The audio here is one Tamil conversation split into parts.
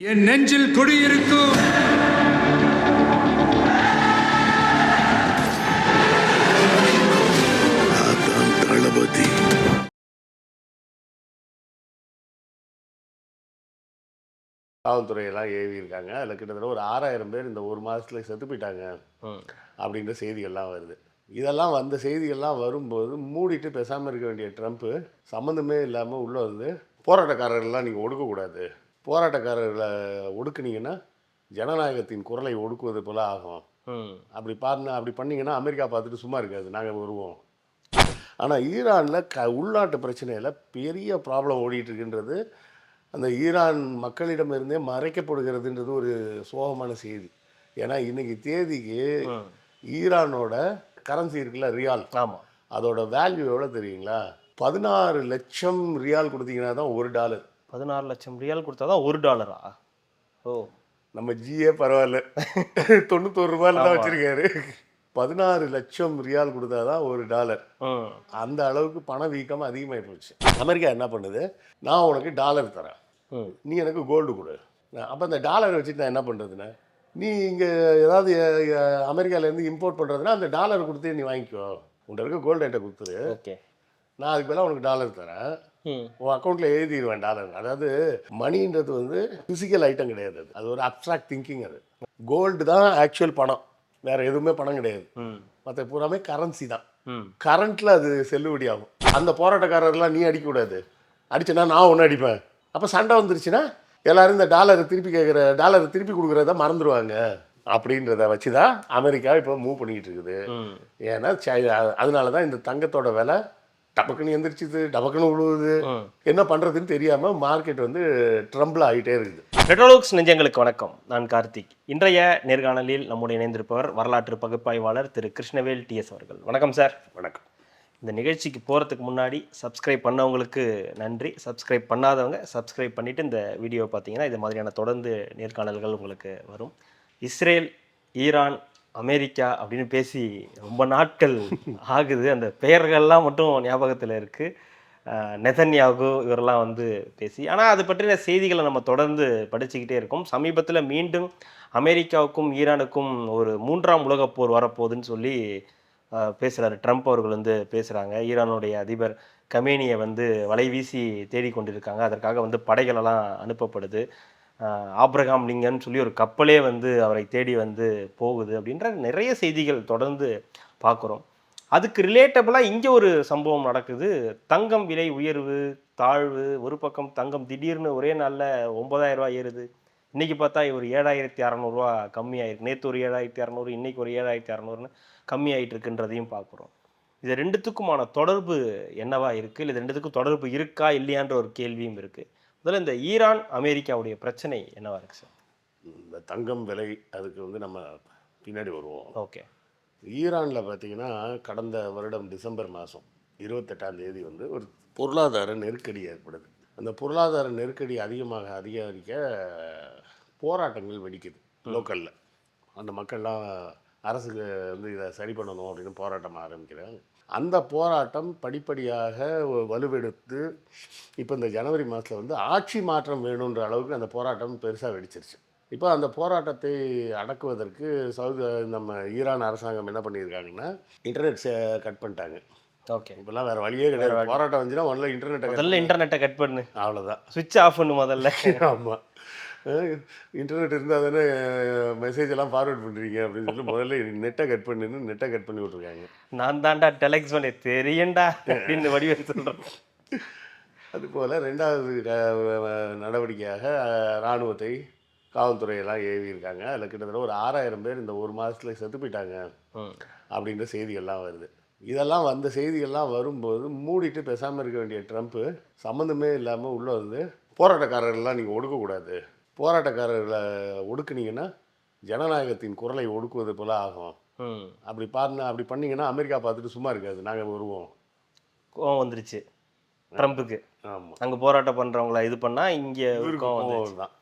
என் நெஞ்சில் குடியிருக்கும் தளபதி. காவல்துறையெல்லாம் ஏவி இருக்காங்க. அதில் கிட்டத்தட்ட ஒரு 6000 பேர் இந்த ஒரு மாதத்தில் செத்து போயிட்டாங்க அப்படின்ற செய்திகள்லாம் வருது. இதெல்லாம் வந்த செய்திகள்லாம் வரும்போது மூடிட்டு பேசாமல் இருக்க வேண்டிய ட்ரம்ப்பு சம்மந்தமே இல்லாமல் உள்ளே வந்து போராட்டக்காரர்கள்லாம் நீங்கள் ஒடுக்கக்கூடாது, போராட்டக்காரர்களை ஒடுக்குனீங்கன்னா ஜனநாயகத்தின் குரலை ஒடுக்குவது போல ஆகும், அப்படி பண்ணீங்கன்னா அமெரிக்கா பார்த்துட்டு சும்மா இருக்காது, நாங்கள் வருவோம். ஆனால் ஈரானில் உள்நாட்டு பிரச்சனையில் பெரிய ப்ராப்ளம் ஓடிட்டு இருக்குன்றது அந்த ஈரான் மக்களிடமிருந்தே மறைக்கப்படுகிறதுன்றது ஒரு சோகமான செய்தி. ஏன்னா இன்னைக்கு தேதிக்கு ஈரானோட கரன்சி இருக்குல்ல, ரியால், ஆமாம், அதோட வேல்யூ எவ்வளோ தெரியுங்களா? 16 லட்சம் ரியால் கொடுத்தீங்கன்னா தான் $1. 16 லட்சம் ரியால் கொடுத்தா தான் $1. ஓ, நம்ம ஜியே பரவாயில்ல, 91 ரூபாயில் தான் வச்சுருக்காரு. 16 லட்சம் ரியால் கொடுத்தா தான் $1. அந்த அளவுக்கு பணவீக்கம் அதிகமாகி போச்சு. அமெரிக்கா என்ன பண்ணுது, நான் உனக்கு டாலர் தரேன், நீ எனக்கு கோல்டு கொடு. அப்போ அந்த டாலரை வச்சுட்டு நான் என்ன பண்ணுறதுன்னா, நீ இங்கே ஏதாவது அமெரிக்காவிலேருந்து இம்போர்ட் பண்ணுறதுனா அந்த டாலரை கொடுத்து நீ வாங்கிக்கோ, உன்ட்ட இருக்க கோல்டு என்கிட்ட கொடுத்துரு, ஓகே, நான் அதுக்கு பதிலாக உனக்கு டாலர் தரேன், உன் அக்கௌண்ட்டில் எழுதிடுவேன் டாலர். அதாவது மணின்றது வந்து ஃபிசிக்கல் ஐட்டம் கிடையாது, அது ஒரு அப்ட்ராக்ட் திங்கிங். அது கோல்டு தான் ஆக்சுவல் பணம், வேறு எதுவுமே பணம் கிடையாது, மற்ற பூராமே கரன்சி தான். கரண்ட்டில் அது செல்லுபடி ஆகும். அந்த போராட்டக்காரர்லாம் நீ அடிக்கக்கூடாது, அடிச்சேன்னா நான் ஒன்று அடிப்பேன். அப்போ சண்டை வந்துருச்சுன்னா எல்லாரும் இந்த டாலரை திருப்பி கொடுக்குறத மறந்துடுவாங்க அப்படின்றத வச்சு தான் அமெரிக்கா இப்போ மூவ் பண்ணிக்கிட்டு இருக்குது. ஏன்னா அதனால தான் இந்த தங்கத்தோட விலை டபக்குன்னு எந்திரிச்சிது, டபக்குன்னு விழுவுது, என்ன பண்ணுறதுன்னு தெரியாமல் மார்க்கெட் வந்து ட்ரம்பிள் ஆகிட்டே இருக்குது. ரெட்ரோலுக்ஸ் நெஞ்சங்களுக்கு வணக்கம், நான் கார்த்திக். இன்றைய நேர்காணலில் நம்முடைய இணைந்திருப்பவர் வரலாற்று பகுப்பாய்வாளர் திரு கிருஷ்ணவேல் டிஎஸ் அவர்கள். வணக்கம் சார். வணக்கம். இந்த நிகழ்ச்சிக்கு போகிறதுக்கு முன்னாடி சப்ஸ்கிரைப் பண்ணவங்களுக்கு நன்றி, சப்ஸ்கிரைப் பண்ணாதவங்க சப்ஸ்கிரைப் பண்ணிவிட்டு இந்த வீடியோவை பார்த்தீங்கன்னா இது மாதிரியான தொடர்ந்து நேர்காணல்கள் உங்களுக்கு வரும். இஸ்ரேல், ஈரான், அமெரிக்கா அப்படின்னு பேசி ரொம்ப நாட்கள் ஆகுது. அந்த பெயர்கள்லாம் மட்டும் ஞாபகத்தில் இருக்குது. நெதன்யாகு இவரெல்லாம் வந்து பேசி, ஆனால் அது பற்றின செய்திகளை நம்ம தொடர்ந்து படிச்சுக்கிட்டே இருக்கோம். சமீபத்தில் மீண்டும் அமெரிக்காவுக்கும் ஈரானுக்கும் ஒரு 3ஆம் உலகப் போர் வரப்போகுதுன்னு சொல்லி பேசுகிறாரு ட்ரம்ப் அவர்கள் வந்து பேசுகிறாங்க. ஈரானுடைய அதிபர் கமேனியை வந்து வலைவீசி தேடிக்கொண்டிருக்காங்க, அதற்காக வந்து படைகளெல்லாம் அனுப்பப்படுது, ஆப்ரஹாம் லிங்கன் சொல்லி ஒரு கப்பலே வந்து அவரை தேடி வந்து போகுது அப்படின்ற நிறைய செய்திகள் தொடர்ந்து பார்க்குறோம். அதுக்கு ரிலேட்டபிளாக இங்கே ஒரு சம்பவம் நடக்குது. தங்கம் விலை உயர்வு தாழ்வு, ஒரு பக்கம் தங்கம் திடீர்னு ஒரே நாளில் 9000 ரூபா ஏறுது, இன்றைக்கி பார்த்தா ஒரு 7600 கம்மியாயிருக்கு, நேற்று ஒரு 7600, இன்றைக்கி ஒரு 7600ன்னு கம்மியாயிட்டு இருக்குன்றதையும் பார்க்குறோம். இது ரெண்டுத்துக்குமான தொடர்பு என்னவா இருக்குது, இல்லை இது ரெண்டுத்துக்கும் தொடர்பு இருக்கா இல்லையான்ற ஒரு கேள்வியும் இருக்குது. முதல்ல இந்த ஈரான் அமெரிக்காவுடைய பிரச்சனை என்னவா இருக்குது சார்? இந்த தங்கம் விலை அதுக்கு வந்து நம்ம பின்னாடி வருவோம். ஓகே. ஈரானில் பார்த்தீங்கன்னா கடந்த வருடம் டிசம்பர் மாதம் 28ஆம் தேதி வந்து ஒரு பொருளாதார நெருக்கடி ஏற்படுது. அந்த பொருளாதார நெருக்கடி அதிகரிக்க போராட்டங்கள் வெடிக்குது லோக்கலில். அந்த மக்கள்லாம் அரசுக்கு வந்து இதை சரி பண்ணணும் அப்படின்னு போராட்டம் ஆரம்பிக்கிறாங்க. அந்த போராட்டம் படிப்படியாக வலுவெடுத்து இப்போ இந்த ஜனவரி மாதத்தில் வந்து ஆட்சி மாற்றம் வேணுன்ற அளவுக்கு அந்த போராட்டம் பெருசாக வெடிச்சிருச்சு. இப்போ அந்த போராட்டத்தை அடக்குவதற்கு நம்ம ஈரான் அரசாங்கம் என்ன பண்ணியிருக்காங்கன்னா இன்டர்நெட் கட் பண்ணிட்டாங்க. ஓகே. இப்போல்லாம் வேறு வழியே கிடையாது, போராட்டம் வந்துச்சுன்னா ஒன்றில் இன்டர்நெட்டை கட் பண்ணு, அவ்வளோதான், சுவிட்ச் ஆஃப் பண்ணு முதல்ல. ஆமாம், இன்டர்நெட் இருந்தால் தானே மெசேஜ் எல்லாம் ஃபார்வர்ட் பண்ணுறீங்க அப்படின்னு சொல்லி முதல்ல நெட்டை கட் பண்ணி விட்ருக்காங்க. நான் தாண்டா டெலெக்ஸ் பண்ணி தெரியண்டா அப்படின்னு வடிவேல் சொல்கிறேன். அதுபோல் ரெண்டாவது நடவடிக்கையாக இராணுவத்தை காவல்துறையெல்லாம் ஏவி இருக்காங்க. அதில் கிட்டத்தட்ட ஒரு 6000 பேர் இந்த ஒரு மாதத்தில் செத்து போயிட்டாங்க அப்படின்ற செய்திகள்லாம் வருது. இதெல்லாம் வந்த செய்திகள்லாம் வரும்போது மூடிட்டு பேசாமல் இருக்க வேண்டிய ட்ரம்ப்பு சம்மந்தமே இல்லாமல் உள்ளே வந்து போராட்டக்காரர்கள்லாம் நீங்கள் ஒடுக்கக்கூடாது, போராட்டக்காரர்களை ஒடுக்குனீங்கன்னா ஜனநாயகத்தின் குரலை ஒடுக்குவது போல ஆகும், அப்படி பண்ணீங்கன்னா அமெரிக்கா பார்த்துட்டு சும்மா இருக்காது, நாங்கள் வருவோம். கோவம் வந்துருச்சு ட்ரம்ப்புக்கு. ஆமாம், அங்கே போராட்டம் பண்ணுறவங்கள இது பண்ணால் இங்கே கோவம் தான்.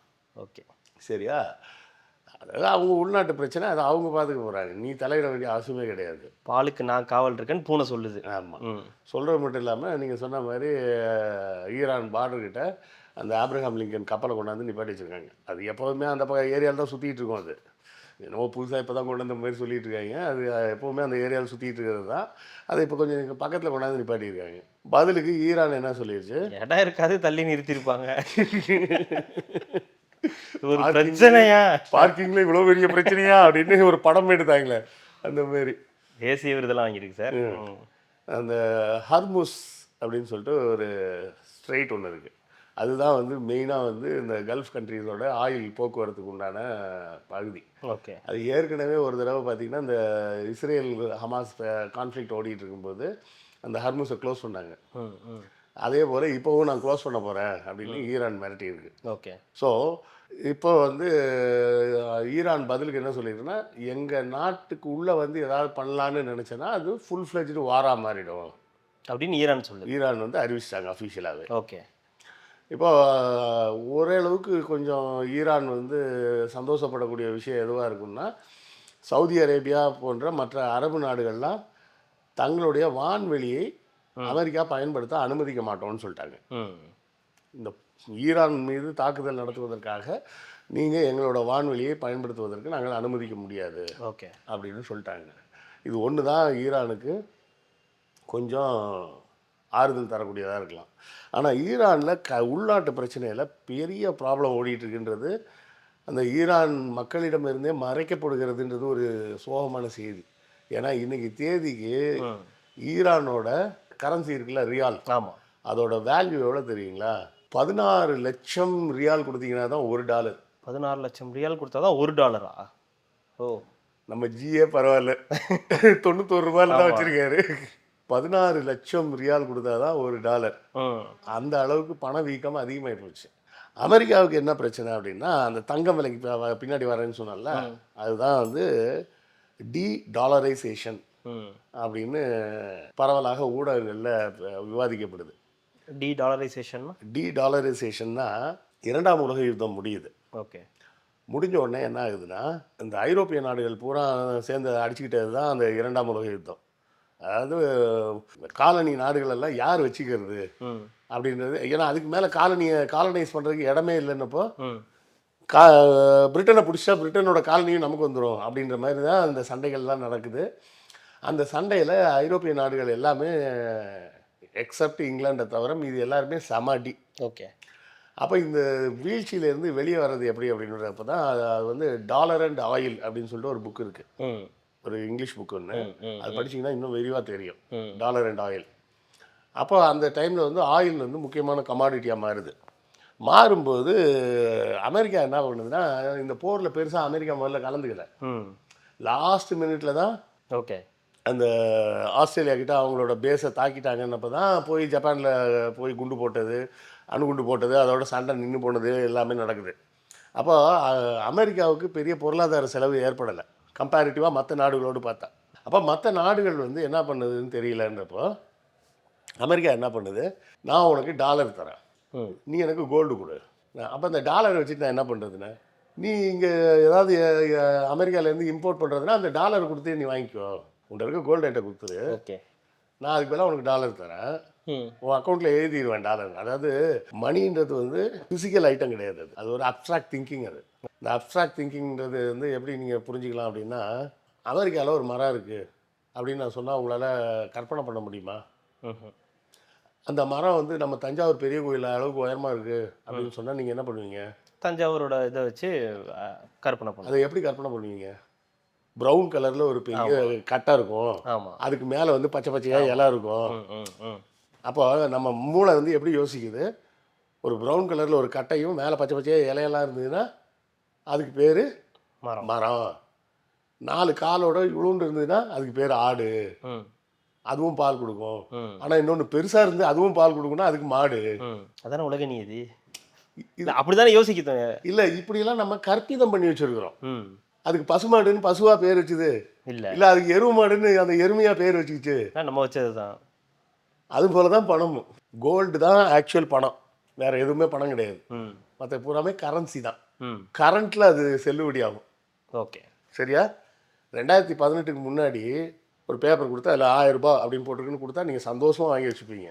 ஓகே, சரியா? அதாவது அவங்க உள்நாட்டு பிரச்சனை, அதை அவங்க பார்த்துக்க போகிறாங்க, நீ தலையிட வேண்டிய அவசியமே கிடையாது. பாலுக்கு நான் காவல் இருக்கேன்னு பூனை சொல்லுது. ஆமாம், சொல்கிறது மட்டும் இல்லாமல் நீங்கள் சொன்ன மாதிரி ஈரான் பார்டர்கிட்ட அந்த ஆப்ரஹாம் லிங்கன் கப்பலை கொண்டாந்து நிப்பாட்டி வச்சுருக்காங்க. அது எப்போதுமே அந்த ஏரியாவில் தான் சுற்றிட்டு இருக்கும். அது என்னவோ புதுசாக இப்போ தான் கொண்டு வந்த மாதிரி சொல்லிட்டு இருக்காங்க. அது எப்போவுமே அந்த ஏரியாவில் சுற்றிட்டு இருக்கிறது தான். அதை இப்போ கொஞ்சம் பக்கத்தில் கொண்டாந்து நிப்பாட்டியிருக்காங்க. பதிலுக்கு ஈரான் என்ன சொல்லிடுச்சு, இடம் இருக்காது, தள்ளி நிறுத்தியிருப்பாங்க. ஒரு பிரச்சனையா, பார்க்கிங்ல இவ்வளோ பெரிய பிரச்சனையா அப்படின்னு ஒரு படம் எடுத்தாங்களே அந்த மாதிரி. தேசிய விருதெல்லாம் வாங்கியிருக்கு சார். அந்த ஹர்முஸ் அப்படின்னு சொல்லிட்டு ஒரு ஸ்ட்ரெயிட் ஒன்று இருக்குது. அதுதான் வந்து மெயினாக வந்து இந்த கல்ஃப் கண்ட்ரீஸோட ஆயில் போக்குவரத்துக்கு உண்டான பகுதி. ஓகே. அது ஏற்கனவே ஒரு தடவை பார்த்திங்கன்னா இந்த இஸ்ரேல் ஹமாஸ் கான்ஃப்ளிக்ட் ஓடிட்டு இருக்கும்போது அந்த ஹர்முஸை க்ளோஸ் பண்ணாங்க. அதே போல் இப்போவும் நான் க்ளோஸ் பண்ண போகிறேன் அப்படின்னு ஈரான் மிரட்டி இருக்கு. ஓகே. ஸோ இப்போ வந்து ஈரான் பதிலுக்கு என்ன சொல்லியிருக்குன்னா, எங்கள் நாட்டுக்கு உள்ளே வந்து ஏதாவது பண்ணலான்னு நினச்சேன்னா அது ஃபுல் ஃப்ளெஜ்டு வாராக மாறிடும் அப்படின்னு ஈரான் சொல்லுது. ஈரான் வந்து அறிவிச்சிட்டாங்க அஃபிஷியலாகவே. ஓகே. இப்போ ஓரளவுக்கு கொஞ்சம் ஈரான் வந்து சந்தோஷப்படக்கூடிய விஷயம் எதுவாக இருக்குன்னா, சவுதி அரேபியா போன்ற மற்ற அரபு நாடுகள்லாம் தங்களுடைய வான்வெளியை அமெரிக்கா பயன்படுத்த அனுமதிக்க மாட்டோம்னு சொல்லிட்டாங்க. இந்த ஈரான் மீது தாக்குதல் நடத்துவதற்காக நீங்கள் எங்களோட வான்வெளியை பயன்படுத்துவதற்கு நாங்கள் அனுமதிக்க முடியாது ஓகே அப்படின்னு சொல்லிட்டாங்க. இது ஒன்று தான் ஈரானுக்கு கொஞ்சம் ஆறுதல் தரக்கூடியதாக இருக்கலாம். ஆனால் ஈரானில் உள்நாட்டு பிரச்சனையில் பெரிய ப்ராப்ளம் ஓடிட்டுருக்குன்றது அந்த ஈரான் மக்களிடமிருந்தே மறைக்கப்படுகிறதுன்றது ஒரு சோகமான செய்தி. ஏன்னா இன்றைக்கி தேதிக்கு ஈரானோட கரன்சி இருக்குல்ல, ரியால், ஆமாம், அதோட வேல்யூ எவ்வளோ தெரியுங்களா? 16 லட்சம் ரியால் கொடுத்தீங்கன்னா தான் $1. 16 லட்சம் ரியால் கொடுத்தா தான் $1. ஓ, நம்ம ஜியே பரவாயில்ல, 91 ரூபாயில் தான் வச்சுருக்காரு. 16 லட்சம் ரியால் கொடுத்தா தான் $1. அந்த அளவுக்கு பணவீக்கம் அதிகமாகி போச்சு. அமெரிக்காவுக்கு என்ன பிரச்சனை அப்படின்னா, அந்த தங்கம் விலைக்கு பின்னாடி வரேன்னு சொன்னால, அதுதான் வந்து டாலரைசேஷன் அப்படின்னு பரவலாக ஊடகங்களில் விவாதிக்கப்படுது. டாலரைசேஷன்னா இரண்டாம் உலக யுத்தம் முடியுது. ஓகே. முடிஞ்ச உடனே என்ன ஆகுதுன்னா, இந்த ஐரோப்பிய நாடுகள் பூரா சேர்ந்து அடிச்சுக்கிட்டது தான் அந்த இரண்டாம் உலக யுத்தம். அதாவது காலனி நாடுகள் எல்லாம் யார் வச்சுக்கிறது அப்படின்றது. ஏன்னா அதுக்கு மேலே காலனைஸ் பண்ணுறதுக்கு இடமே இல்லைன்னப்போ பிரிட்டனை பிடிச்சா பிரிட்டனோட காலனியும் நமக்கு வந்துடும் அப்படின்ற மாதிரி தான் அந்த சண்டைகள்லாம் நடக்குது. அந்த சண்டையில் ஐரோப்பிய நாடுகள் எல்லாமே எக்ஸப்ட் இங்கிலாண்டை தவிர மீது எல்லாருமே சமாடி. ஓகே. அப்போ இந்த வீழ்ச்சியிலேருந்து வெளியே வர்றது எப்படி அப்படின்றப்ப தான் அது வந்து டாலர் அண்ட் ஆயில் அப்படின்னு சொல்லிட்டு ஒரு புக் இருக்குது, ஒரு இங்கிலீஷ் புக் ஒன்று. அது படிச்சிங்கன்னா இன்னும் விரிவாக தெரியும், டாலர் அண்ட் ஆயில். அப்போ அந்த டைமில் வந்து ஆயில் வந்து முக்கியமான கமாடிட்டியாக மாறும்போது அமெரிக்கா என்ன பண்ணுதுன்னா, இந்த போரில் பெருசாக அமெரிக்கா முதல்ல கலந்துக்கல. லாஸ்ட் மினிட்ல தான் ஓகே அந்த ஆஸ்திரேலியா கிட்ட அவங்களோட பேஸை தாக்கிட்டாங்கன்னப்போ தான் போய் ஜப்பானில் போய் குண்டு போட்டது, அணுகுண்டு போட்டது, அதோட சண்டை நின்று போனது எல்லாமே நடக்குது. அப்போ அமெரிக்காவுக்கு பெரிய பொருளாதார செலவு ஏற்படலை கம்பேரிட்டிவாக மற்ற நாடுகளோடு பார்த்தா. அப்போ மற்ற நாடுகள் வந்து என்ன பண்ணுதுன்னு தெரியலன்றப்போ அமெரிக்கா என்ன பண்ணுது, நான் உனக்கு டாலர் தரேன், நீ எனக்கு கோல்டு கொடு. அப்போ அந்த டாலரை வச்சுட்டு நான் என்ன பண்ணுறதுன்னா, நீ இங்கே ஏதாவது அமெரிக்காவிலேருந்து இம்போர்ட் பண்ணுறதுனா அந்த டாலர் கொடுத்து நீ வாங்கிக்கோ, உன்கிட்ட இருக்க கோல்டு என்கிட்ட கொடுத்துரு, ஓகே, நான் அதுக்கு பதிலாக உனக்கு டாலர் தரேன், உன் அக்கௌண்ட்டில் எழுதிடுவேன் டாலர். அதாவது மணின்றது வந்து ஃபிசிக்கல் ஐட்டம் கிடையாது, அது ஒரு அப்ட்ராக்ட் திங்கிங். அது இந்த அப்ட்ராக்ட் திங்கிங்கிறது வந்து எப்படி நீங்கள் புரிஞ்சுக்கலாம் அப்படின்னா, அமெரிக்காவில் ஒரு மரம் இருக்குது அப்படின்னு நான் சொன்னால் உங்களால் கற்பனை பண்ண முடியுமா? அந்த மரம் வந்து நம்ம தஞ்சாவூர் பெரிய கோயில் அளவுக்கு உயரமாக இருக்குது அப்படின்னு சொன்னால் நீங்கள் என்ன பண்ணுவீங்க? தஞ்சாவூரோட இதை வச்சு கற்பனை பண்ண. அதை எப்படி கற்பனை பண்ணுவீங்க? ப்ரௌன் கலரில் ஒரு பெரிய கட்டை இருக்கும், ஆமாம், அதுக்கு மேலே வந்து பச்சை பச்சையாக இலை இருக்கும். அப்போ நம்ம மூளை வந்து எப்படி யோசிக்குது, ஒரு ப்ரௌன் கலரில் ஒரு கட்டையும் மேலே பச்சை பச்சையாக இலையெல்லாம் இருந்ததுன்னா அதுக்கு பேர் மரம். 4 காலோட இவ்வளோண்டு இருந்ததுன்னா அதுக்கு பேர் ஆடு, அதுவும் பால் கொடுக்கும். ஆனால் இன்னொன்று பெருசாக இருந்து அதுவும் பால் கொடுக்கும்னா அதுக்கு மாடு. அதான உலக நீதி. இது அப்படிதானே யோசிக்குது. இல்லை, இப்படியெல்லாம் நம்ம கற்பிதம் பண்ணி வச்சுருக்கிறோம். அதுக்கு பசுமாடுன்னு பசுவாக பேர் வச்சுது இல்லை, இல்லை அதுக்கு எருவு மாடுன்னு அந்த எருமையாக பேர் வச்சுக்கிச்சு, நம்ம வச்சது தான். அது போல தான் பணமும். கோல்டு தான் ஆக்சுவல் பணம், வேறு எதுவுமே பணம் கிடையாது. மற்ற பூராமே கரன்சி தான். கரண்ட்டில் அது செல்லுபடி ஆகும். ஓகே, சரியா? 2018க்கு முன்னாடி ஒரு பேப்பர் கொடுத்தா அதில் 1000 ரூபாய் அப்படின்னு போட்டிருக்குன்னு கொடுத்தா நீங்கள் சந்தோஷமாக வாங்கி வச்சுப்பீங்க.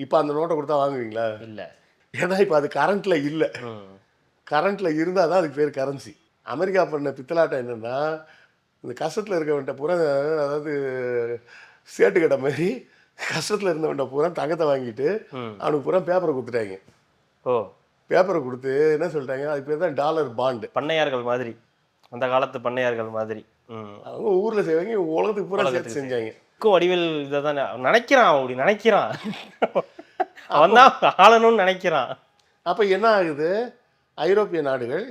இப்போ அந்த நோட்டை கொடுத்தா வாங்குவீங்களா? இல்லை. ஏன்னா இப்போ அது கரண்ட்டில் இல்லை. கரண்ட்டில் இருந்தால் தான் அதுக்கு பேர் கரன்சி. அமெரிக்கா பண்ண பித்தலாட்டம் என்னென்னா, இந்த கஷ்டத்தில் இருக்கவன்ட்ட பூரா, அதாவது சேட்டு கடை மாதிரி கஷ்டத்தில் இருந்தவன்ட்ட பூரா தங்கத்தை வாங்கிட்டு அவனுக்கு பூரா பேப்பரை கொடுத்துட்டாங்க. ஓ, பேப்பரை கொடுத்து என்ன சொல்லிட்டாங்க, அதுக்கு பேர் தான் டாலர் பாண்டு. பண்ணையார்கள் மாதிரி, அந்த காலத்து பண்ணையார்கள் மாதிரி. அவங்க ஊரில் செய்வாங்க, இவங்க உலகத்துக்கு பூரா சேர்த்து செஞ்சாங்க. வடிவேல் இதை தான் நினைக்கிறான், அப்படி நினைக்கிறான், அவன் தான் ஆளணும்னு நினைக்கிறான். அப்போ என்ன ஆகுது, ஐரோப்பிய நாடுகள்,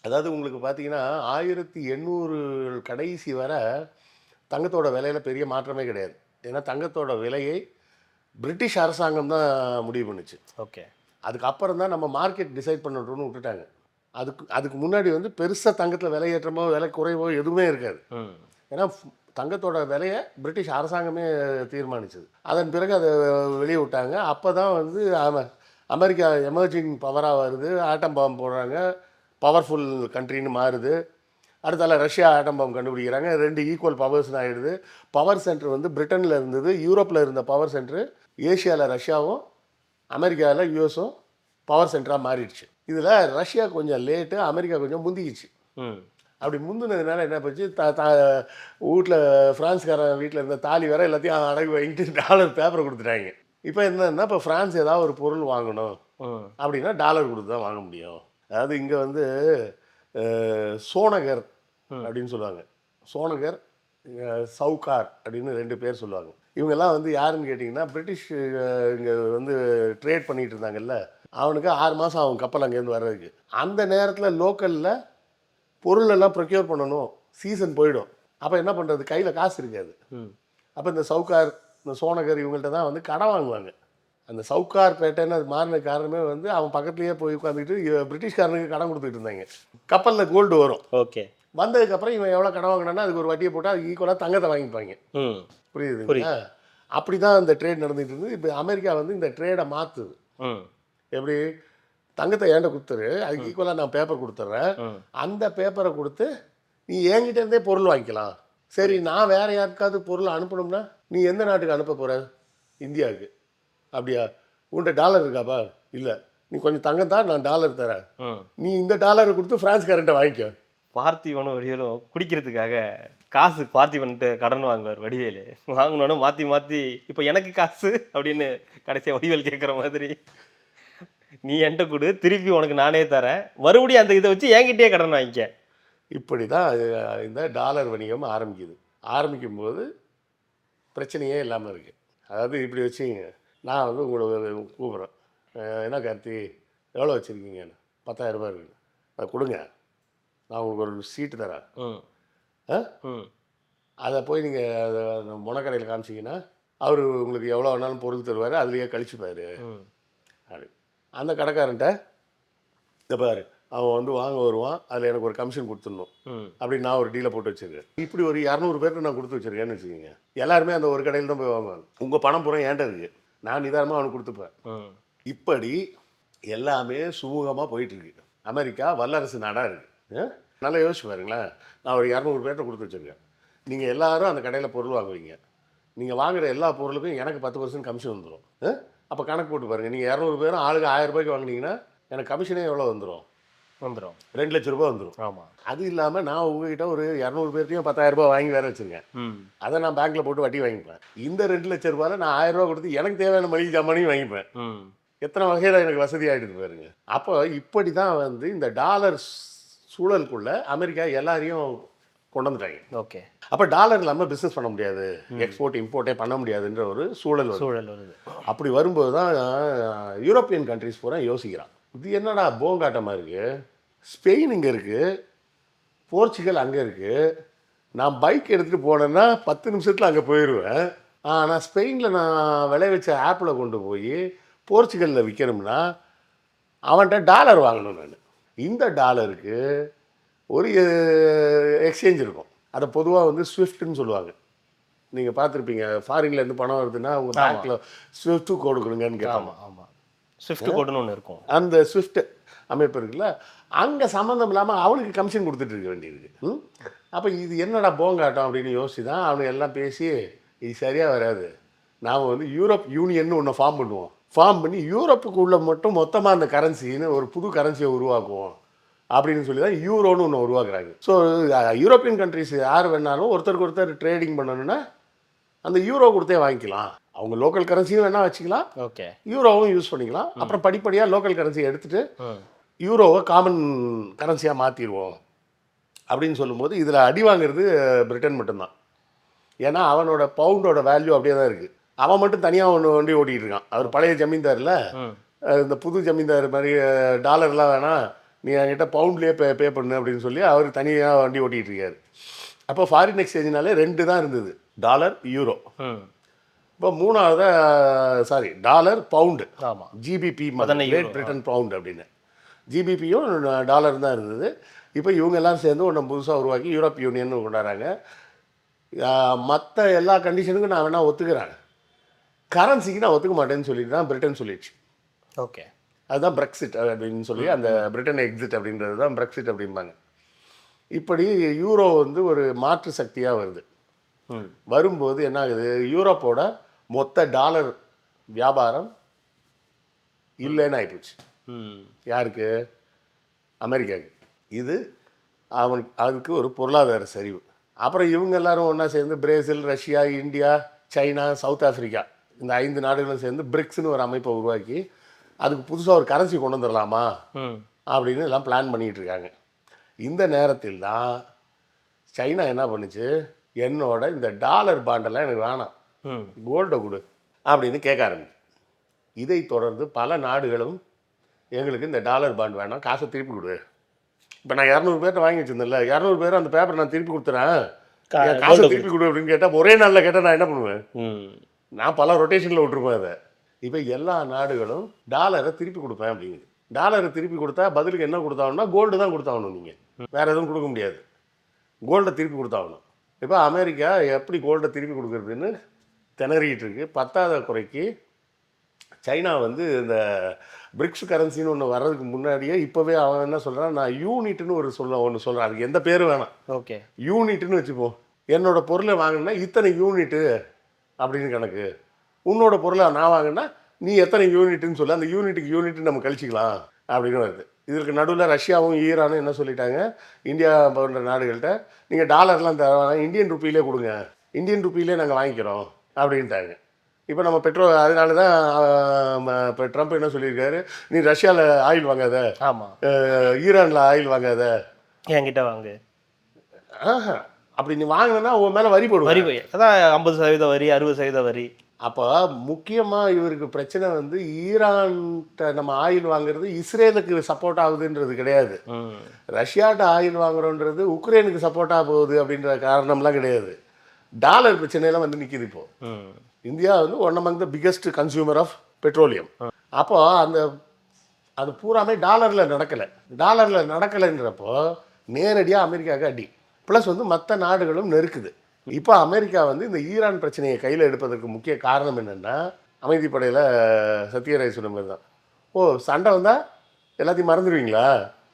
அதாவது உங்களுக்கு பார்த்தீங்கன்னா 1800 கடைசி வர தங்கத்தோட விலையில் பெரிய மாற்றமே கிடையாது. ஏன்னா தங்கத்தோட விலையை பிரிட்டிஷ் அரசாங்கம் தான் முடிவு பண்ணுச்சு. ஓகே, அதுக்கப்புறம் தான் நம்ம மார்க்கெட் டிசைட் பண்ணணும்னு விட்டுட்டாங்க. அதுக்கு முன்னாடி வந்து பெருசாக தங்கத்தில் விலை ஏற்றமோ விலை குறைவோ எதுவுமே இருக்காது. ஏன்னா தங்கத்தோட விலையை பிரிட்டிஷ் அரசாங்கமே தீர்மானிச்சது. அதன் பிறகு அதை வெளியே விட்டாங்க. அப்போ தான் வந்து அமெரிக்கா எமர்ஜிங் பவராக வருது, ஆட்டம் பாம்பு போடுறாங்க, பவர்ஃபுல் கண்ட்ரின்னு மாறுது. அடுத்தால ரஷ்யா ஆட்டம் பாம்பு கண்டுபிடிக்கிறாங்க, 2 ஈக்குவல் பவர்ஸ்னு ஆகிடுது. பவர் சென்டர் வந்து பிரிட்டனில் இருந்தது, யூரோப்பில் இருந்த பவர் சென்டர் ஏஷியாவில் ரஷ்யாவும் அமெரிக்காவில் யூஎஸும் பவர் சென்டராக மாறிடுச்சு. இதில் ரஷ்யா கொஞ்சம் லேட்டு, அமெரிக்கா கொஞ்சம் முந்திக்கிச்சு. அப்படி முந்தினதுனால என்ன போச்சு, வீட்டில் ஃப்ரான்ஸ்காரன் வீட்டில் இருந்த தாலி வேற எல்லாத்தையும் அடகு வாங்கிட்டு டாலர் பேப்பரை கொடுத்துட்டாங்க. இப்போ என்னன்னா, இப்போ ஃப்ரான்ஸ் ஏதாவது ஒரு பொருள் வாங்கணும் அப்படின்னா டாலர் கொடுத்து தான் வாங்க முடியும். அதாவது இங்கே வந்து சோனகர் அப்படின்னு சொல்லுவாங்க, சோனகர், சவுகார் அப்படின்னு 2 பேர் சொல்லுவாங்க. இவங்கெல்லாம் வந்து யாருன்னு கேட்டிங்கன்னா, பிரிட்டிஷ் இங்கே வந்து ட்ரேட் பண்ணிகிட்டு இருந்தாங்கல்ல, அவனுக்கு 6 மாதம் ஆகும் கப்பல் அங்கேருந்து வர்றதுக்கு. அந்த நேரத்தில் லோக்கலில் பொருளெல்லாம் ப்ரொக்யூர் பண்ணணும், சீசன் போயிடும். அப்போ என்ன பண்ணுறது, கையில் காசு இருக்காது. அப்போ இந்த சவுகார், இந்த சோனகர் இவங்கள்ட்ட தான் வந்து கடன் வாங்குவாங்க. அந்த சவுகார் பேட்டைன்னு அது மாறின காரணமே வந்து அவன் பக்கத்துலேயே போய் உட்காந்துக்கிட்டு பிரிட்டிஷ்காரனுக்கு கடன் கொடுத்துக்கிட்டு இருந்தாங்க. கப்பலில் கோல்டு வரும். ஓகே, வந்ததுக்கப்புறம் இவன் எவ்வளோ கடன் வாங்கினான்னா அதுக்கு ஒரு வட்டியை போட்டால் அதுக்கு ஈக்குவலாக தங்கத்தை வாங்கிப்பாங்க. புரியுதுங்களா? அப்படி தான் இந்த ட்ரேட் நடந்துகிட்டு இருந்தது. இப்போ அமெரிக்கா வந்து இந்த ட்ரேடை மாற்றுது. எப்படி, தங்கத்தை ஏன்ட்ட கொடுத்துரு, அதுக்கு ஈக்குவலாக நான் பேப்பர் கொடுத்துட்றேன், அந்த பேப்பரை கொடுத்து நீ என்கிட்ட இருந்தே பொருள் வாங்கிக்கலாம். சரி, நான் வேறு யாருக்காவது பொருள் அனுப்பணும்னா நீ எந்த நாட்டுக்கு அனுப்ப போகிற? இந்தியாவுக்கு. அப்படியா, உன்கிட்ட டாலர் இருக்காப்பா? இல்லை, நீ கொஞ்சம் தங்கம் தான், நான் டாலர் தரேன், நீ இந்த டாலரை கொடுத்து ஃப்ரான்ஸ்காரன்ட்ட வாங்கிக்க. பார்த்திபனும் வடிவேலும் குடிக்கிறதுக்காக காசு பார்த்திபன்ட்டு கடன் வாங்குவார் வடிவேலு. வாங்கினோன்னு மாற்றி மாற்றி இப்போ எனக்கு காசு அப்படின்னு கடைசியாக வடிவேல் கேட்குற மாதிரி, நீ என்கிட்ட கொடு, திருப்பி உனக்கு நானே தரேன், மறுபடியும் அந்த இதை வச்சு என்கிட்டயே கடன் வாங்கிக்க. இப்படி தான் இந்த டாலர் வணிகம் ஆரம்பிக்குது. ஆரம்பிக்கும்போது பிரச்சனையே இல்லாமல் இருக்குது. அதாவது இப்படி வச்சுங்க, நான் வந்து உங்களை கூப்பிட்றேன், என்ன கார்த்தி எவ்வளோ வச்சுருக்கீங்கன்னு, 10,000 ரூபாய் இருக்குது, அதை கொடுங்க, நான் உங்களுக்கு ஒரு சீட்டு தரேன். அதை போய் நீங்கள் முனக்கடையில் காமிச்சிங்கன்னா அவர் உங்களுக்கு எவ்வளோ வேணாலும் பொருள் தருவார், அதுலேயே கழிச்சுப்பார். அப்படி அந்த கடைக்காரன்ட்ட இந்த பாரு, அவன் வந்து வாங்க வருவான், அதில் எனக்கு ஒரு கமிஷன் கொடுத்துடணும் அப்படின்னு நான் ஒரு டீலை போட்டு வச்சுருக்கேன். இப்படி ஒரு 200 பேருக்கு நான் கொடுத்து வச்சுருக்கேன்னு வச்சுக்கோங்க. எல்லாருமே அந்த ஒரு கடையில் தான் போய் வாங்குவாங்க. உங்கள் பணம் பூரா ஏன்ட்ட இருக்குது, நான் நிதானமாக அவனுக்கு கொடுத்துப்பேன். இப்படி எல்லாமே சுமூகமாக போயிட்டுருக்கு. அமெரிக்கா வல்லரசு நாடாக இருக்குது. நல்லா யோசிச்சு பாருங்களேன், நான் ஒரு 200 பேர்கிட்ட கொடுத்து வச்சுருக்கேன். நீங்கள் எல்லோரும் அந்த கடையில் பொருள் வாங்குவீங்க, நீங்கள் வாங்குகிற எல்லா பொருளுக்கும் எனக்கு 10% கமிஷன் வந்துடும். அப்போ கணக்கு போட்டு பாருங்கள், நீங்கள் 200 பேரும் ஆளுக்கு 1000 ரூபாய்க்கு வாங்கினீங்கன்னா எனக்கு கமிஷனே எவ்வளோ வந்துடும்? 2 லட்ச ரூபா வந்துடும். ஆமாம். அது இல்லாமல் நான் உங்ககிட்ட ஒரு 200 பேர்த்தையும் 10,000 ரூபாய் வாங்கி வேறு வச்சுருக்கேன். அதை நான் பேங்க்கில் போட்டு வட்டி வாங்கிப்பேன். இந்த 2 லட்ச ரூபாயில் நான் 1000 ரூபா கொடுத்து எனக்கு தேவையான மளிகை ஜாமானையும் வாங்கிப்பேன். எத்தனை வகையில் எனக்கு வசதி ஆகிடுது பாருங்க. அப்போ இப்படி தான் வந்து இந்த டாலர் சூழலுக்குள்ளே அமெரிக்கா எல்லாரையும் கொண்டு வந்துட்டாங்க. ஓகே, அப்போ டாலர் இல்லாமல் பிஸ்னஸ் பண்ண முடியாது, எக்ஸ்போர்ட் இம்போர்ட்டே பண்ண முடியாதுன்ற ஒரு சூழல் வருது. அப்படி வரும்போது தான் யூரோப்பியன் கண்ட்ரிஸ் பூரா யோசிக்கிறான், இது என்னடா போங்காட்டமாக இருக்குது, ஸ்பெயின் இங்கே இருக்குது, போர்ச்சுகல் அங்கே இருக்குது, நான் பைக் எடுத்துகிட்டு போனேன்னா 10 நிமிஷத்தில் அங்கே போயிடுவேன். ஆனால் ஸ்பெயினில் நான் விளைவிச்ச ஆப்பில் கொண்டு போய் போர்ச்சுகலில் விற்கணும்னா அவன்கிட்ட டாலர் வாங்கணும். நான் இந்த டாலருக்கு ஒரு எக்ஸ்சேஞ்ச் இருக்கும், அதை பொதுவாக வந்து ஸ்விஃப்ட்னு சொல்லுவாங்க. நீங்கள் பார்த்துருப்பீங்க, ஃபாரின்லேருந்து பணம் வருதுன்னா உங்கள் பேங்க்கில் ஸ்விஃப்ட் கோடு கொடுங்கன்னு கேட்பாங்க. ஆமாம், ஸ்விஃப்ட் கோடுன்னு ஒன்று இருக்கும். அந்த ஸ்விஃப்ட் அமைப்பு இருக்குல்ல, அங்கே சம்மந்தம் இல்லாமல் அவனுக்கு கமிஷன் கொடுத்துட்டு இருக்க வேண்டியிருக்கு. அப்போ இது என்னடா போங்காட்டம் அப்படின்னு யோசிச்சு தான் அவனுக்கு எல்லாம் பேசி, இது சரியாக வராது, நாம் வந்து யூரோப் யூனியன் ஒன்று ஃபார்ம் பண்ணுவோம், ஃபார்ம் பண்ணி யூரோப்புக்குள்ளே மட்டும் மொத்தமாக அந்த கரன்சின்னு ஒரு புது கரன்சியை உருவாக்குவோம் அப்படின்னு சொல்லி தான் யூரோன்னு ஒன்று உருவாக்குறாங்க. ஸோ யூரோப்பியன் கண்ட்ரிஸ் யார் வேணாலும் ஒருத்தருக்கு ஒருத்தர் ட்ரேடிங் பண்ணணுன்னா அந்த யூரோ கொடுத்தே வாங்கிக்கலாம். அவங்க லோக்கல் கரன்சியும் வேணால் வச்சுக்கலாம், ஓகே, யூரோவும் யூஸ் பண்ணிக்கலாம். அப்புறம் படிப்படியாக லோக்கல் கரன்சியை எடுத்துகிட்டு யூரோவை காமன் கரன்சியாக மாற்றிடுவோம் அப்படின்னு சொல்லும்போது இதில் அடி வாங்குறது பிரிட்டன் மட்டும்தான். ஏன்னா அவனோட பவுண்டோட வேல்யூ அப்படியே தான் இருக்குது. அவன் மட்டும் தனியாக ஒன்று வண்டி ஓட்டிகிட்டு இருக்கான். அவர் பழைய ஜமீன்தாரில் இந்த புது ஜமீன்தார் மாதிரி டாலர்லாம் வேணாம், நீ என்கிட்ட பவுண்ட்லேயே பே பண்ணு அப்படின்னு சொல்லி அவர் தனியாக வண்டி ஓட்டிகிட்டு இருக்காரு. அப்போ ஃபாரின் எக்ஸ்சேஞ்சினாலே 2 தான் இருந்தது, டாலர் யூரோ. இப்போ மூணாவது டாலர் பவுண்டு, ஆமாம், ஜிபிபி கிரேட் பிரிட்டன் பவுண்டு அப்படின்னு. ஜிபிபியும் டாலர் தான் இருந்தது. இப்போ இவங்க எல்லாம் சேர்ந்து ஒன்று புதுசாக உருவாக்கி யூரோப் யூனியன் கொண்டாடுறாங்க. மற்ற எல்லா கண்டிஷனுக்கும் நான் வேணால் ஒத்துக்கிறேன், கரன்சிக்கு நான் ஒத்துக்க மாட்டேன்னு சொல்லிட்டு தான் பிரிட்டன் சொல்லிடுச்சு. ஓகே, அதுதான் பிரெக்சிட் அப்படின்னு சொல்லி, அந்த பிரிட்டன் எக்ஸிட் அப்படின்றது தான் பிரெக்சிட் அப்படிம்பாங்க. இப்படி யூரோ வந்து ஒரு மாற்று சக்தியாக வருது. வரும்போது என்ன ஆகுது, யூரோப்போட மொத்த டாலர் வியாபாரம் இல்லைன்னு ஆகிப்போச்சு. யாருக்கு? அமெரிக்காவுக்கு. இது அதுக்கு ஒரு பொருளாதார சரிவு. அப்புறம் இவங்க எல்லாரும் ஒன்றா சேர்ந்து Brazil, Russia, India, China, south Africa, இந்த 5 நாடுகளும் சேர்ந்து பிரிக்ஸ்னு ஒரு அமைப்பை உருவாக்கி அதுக்கு புதுசாக ஒரு கரன்சி கொண்டு வந்துடலாமா அப்படின்னு எல்லாம் பிளான் பண்ணிகிட்டு இருக்காங்க. இந்த நேரத்தில் தான் சைனா என்ன பண்ணுச்சு, என்னோட இந்த டாலர் பாண்டெல்லாம் எனக்கு வேணாம், கோல்டை கொடு அப்படின்னு கேட்க ஆரம்பிச்சு. இதை தொடர்ந்து பல நாடுகளும் எங்களுக்கு இந்த டாலர் பாண்ட் வேணாம், காசை திருப்பி கொடு. இப்போ நான் 200 பேர்கிட்ட வாங்கி வச்சுருந்தேன்ல, 200 பேர் அந்த பேப்பரை நான் திருப்பி கொடுத்துறேன், காசை திருப்பி கொடு அப்படின்னு கேட்டால் ஒரே நாளில் கேட்டால் நான் என்ன பண்ணுவேன்? நான் பல ரொட்டேஷனில் விட்டுருப்பேன் அதை. இப்போ எல்லா நாடுகளும் டாலரை திருப்பி கொடுப்பேன் அப்படிங்குது. டாலரை திருப்பி கொடுத்தா பதிலுக்கு என்ன கொடுத்தாகணும்னா கோல்டு தான் கொடுத்தாகணும். நீங்கள் வேறு எதுவும் கொடுக்க முடியாது, கோல்டை திருப்பி கொடுத்தாகணும். இப்போ அமெரிக்கா எப்படி கோல்டை திருப்பி கொடுக்குறதுன்னு திணறிக்கிட்டு இருக்கு. 10வது குறைக்கு சைனா வந்து இந்த பிரிக்ஸ் கரன்சின்னு ஒன்று வர்றதுக்கு முன்னாடியே இப்போவே அவன் என்ன சொல்கிறான், நான் யூனிட்னு ஒன்று சொல்கிறான். அதுக்கு எந்த பேரும் வேணாம், ஓகே, யூனிட்னு வச்சுப்போம். என்னோட பொருளை வாங்கினா இத்தனை யூனிட்டு அப்படின்னு கணக்கு, உன்னோட பொருளை நான் வாங்கினா நீ எத்தனை யூனிட்டுன்னு சொல்லி அந்த யூனிட்டுக்கு யூனிட்டு நம்ம கழிச்சிக்கலாம் அப்படின்னு வருது. இதற்கு நடுவில் ரஷ்யாவும் ஈரானும் என்ன சொல்லிட்டாங்க, இந்தியா போன்ற நாடுகள்கிட்ட நீங்கள் டாலர்லாம் தர இந்தியன் ருப்பியிலே கொடுங்க, இந்தியன் ருப்பியிலே நாங்கள் வாங்கிக்கிறோம் அப்படின்ட்டாங்க. இப்போ நம்ம அதனால தான் இப்போ ட்ரம்ப் என்ன சொல்லியிருக்காரு, நீ ரஷ்யாவில் ஆயில் வாங்காத, ஆமாம், ஈரானில் ஆயில் வாங்காத, என்கிட்ட வாங்கு. அப்படி நீ வாங்கினா உன் மேலே வரி போடுவோம். வரி அதான் 50% வரி, 60% வரி. அப்போ முக்கியமாக இவருக்கு பிரச்சனை வந்து ஈரான்கிட்ட நம்ம ஆயில் வாங்குறது இஸ்ரேலுக்கு சப்போர்ட் ஆகுதுன்றது கிடையாது, ரஷ்யாட்ட ஆயில் வாங்குறோன்றது உக்ரைனுக்கு சப்போர்ட்டாக போகுது அப்படின்ற காரணம்லாம் கிடையாது. டாலர் பிரச்சனையெல்லாம் வந்து நிற்கிது. இப்போது இந்தியா வந்து one among the biggest consumer of petroleum. அப்போ அது பூராமே டாலரில் நடக்கலைன்றப்போ நேரடியாக அமெரிக்காவுக்கு அடி, ப்ளஸ் வந்து மற்ற நாடுகளும் நெருக்குது. இப்போ அமெரிக்கா வந்து இந்த ஈரான் பிரச்சனையை கையில் எடுப்பதற்கு முக்கிய காரணம் என்னென்னா, அமைதிப்படையில் சத்யராஜ் சொன்ன மாதிரி தான், சண்டை வந்தால் எல்லாத்தையும் மறந்துடுவீங்களா,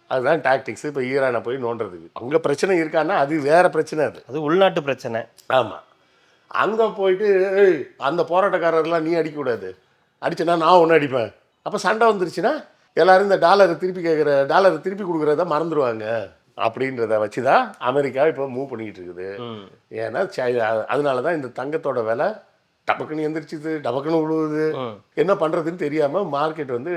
அதுதான் டாக்டிக்ஸ். இப்போ ஈரானை போய் நோண்டுறதுக்கு அங்கே பிரச்சனை இருக்கான்னா அது வேறு பிரச்சனை, அது உள்நாட்டு பிரச்சனை. ஆமாம், அங்கே போயிட்டு அந்த போராட்டக்காரர்லாம் நீ அடிக்கக்கூடாது, அடிச்சேன்னா நான் ஒன்று அடிப்பேன். அப்போ சண்டை வந்துருச்சுன்னா எல்லோரும் இந்த டாலரை திருப்பி கொடுக்குறத மறந்துடுவாங்க அப்படின்றத வச்சு தான் அமெரிக்கா இப்போ மூவ் பண்ணிக்கிட்டு இருக்குது. ஏன்னா அதனால தான் இந்த தங்கத்தோட விலை டபக்குன்னு எந்திரிச்சிது, டபக்குன்னு விழுவுது, என்ன பண்ணுறதுன்னு தெரியாமல் மார்க்கெட் வந்து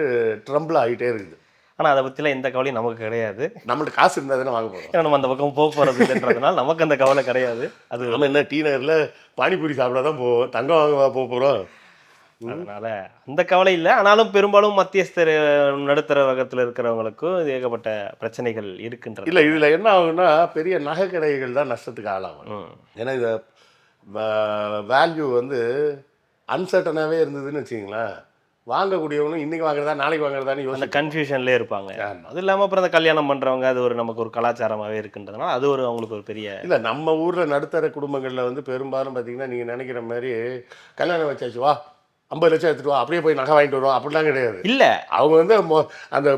ட்ரம்பிள் ஆகிட்டே இருக்குது. ஆனால் அதை பற்றிலாம் எந்த கவலையும் நமக்கு கிடையாது, நம்மள்ட்ட காசு இருந்தால் தானே வாங்க போகிறோம். ஏன்னா நம்ம அந்த பக்கம் போக போகிறதுன்றதுனால நமக்கு அந்த கவலை கிடையாது. அது நம்ம என்ன டீ நகரில் பானிபூரி சாப்பிட தான் போவோம், தங்கம் வாங்க போக போகிறோம், அதனால் அந்த கவலை இல்லை. ஆனாலும் பெரும்பாலும் மத்தியஸ்தர் நடுத்தர வகத்தில் இருக்கிறவங்களுக்கும் ஏகப்பட்ட பிரச்சனைகள் இருக்குன்றது. இல்லை, இதில் என்ன ஆகுன்னா பெரிய நகை கடைகள் தான் நஷ்டத்துக்கு ஆளாகும். ஏன்னா இதை வேல்யூ வந்து அன்சர்டனாகவே இருந்ததுன்னு வச்சிங்களேன், வாங்கக்கூடியவனும் இன்றைக்கி வாங்குறதா நாளைக்கு வாங்குறதான்னு அந்த கன்ஃபியூஷன்லேயே இருப்பாங்க. அது இல்லாமல் அப்புறம் அந்த கல்யாணம் பண்ணுறவங்க அது ஒரு நமக்கு ஒரு கலாச்சாரமாகவே இருக்குன்றதுனால அது ஒரு அவங்களுக்கு ஒரு பெரிய இல்லை. நம்ம ஊரில் நடுத்தர குடும்பங்களில் வந்து பெரும்பாலும் பார்த்திங்கன்னா நீங்கள் நினைக்கிற மாதிரி கல்யாணம் வச்சாச்சு வா 50 லட்சம் எடுத்துட்டு வா, அப்படியே போய் நகை வாங்கிட்டு வருவோம் அப்படிலாம் கிடையாது. இல்ல அவங்க வந்து அந்த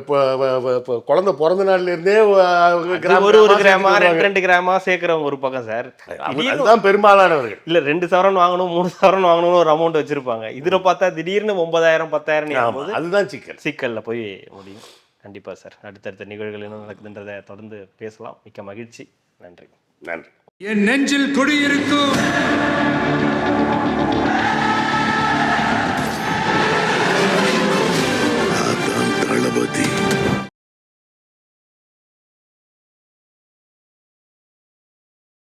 குழந்தை பிறந்த நாள்ல இருந்தே ஒரு கிராமா 2 கிராமா சேர்க்கிறவங்க ஒரு பக்கம் சார். அதுதான் பெரும்பாலானவர்கள். இல்ல 2 சவரன் வாங்கணும் 3 சவரன் வாங்கணும்னு ஒரு அமௌண்ட் வச்சிருப்பாங்க. இதுல பார்த்தா திடீர்னு 9000 10,000 அதுதான் சிக்கல்ல போய் முடியும். கண்டிப்பா சார். அடுத்தடுத்த நிகழ்வுகள் என்ன நடக்குதுன்றதை தொடர்ந்து பேசலாம். மிக்க மகிழ்ச்சி. நன்றி. நன்றி. என் நெஞ்சில் குடியிருக்கும்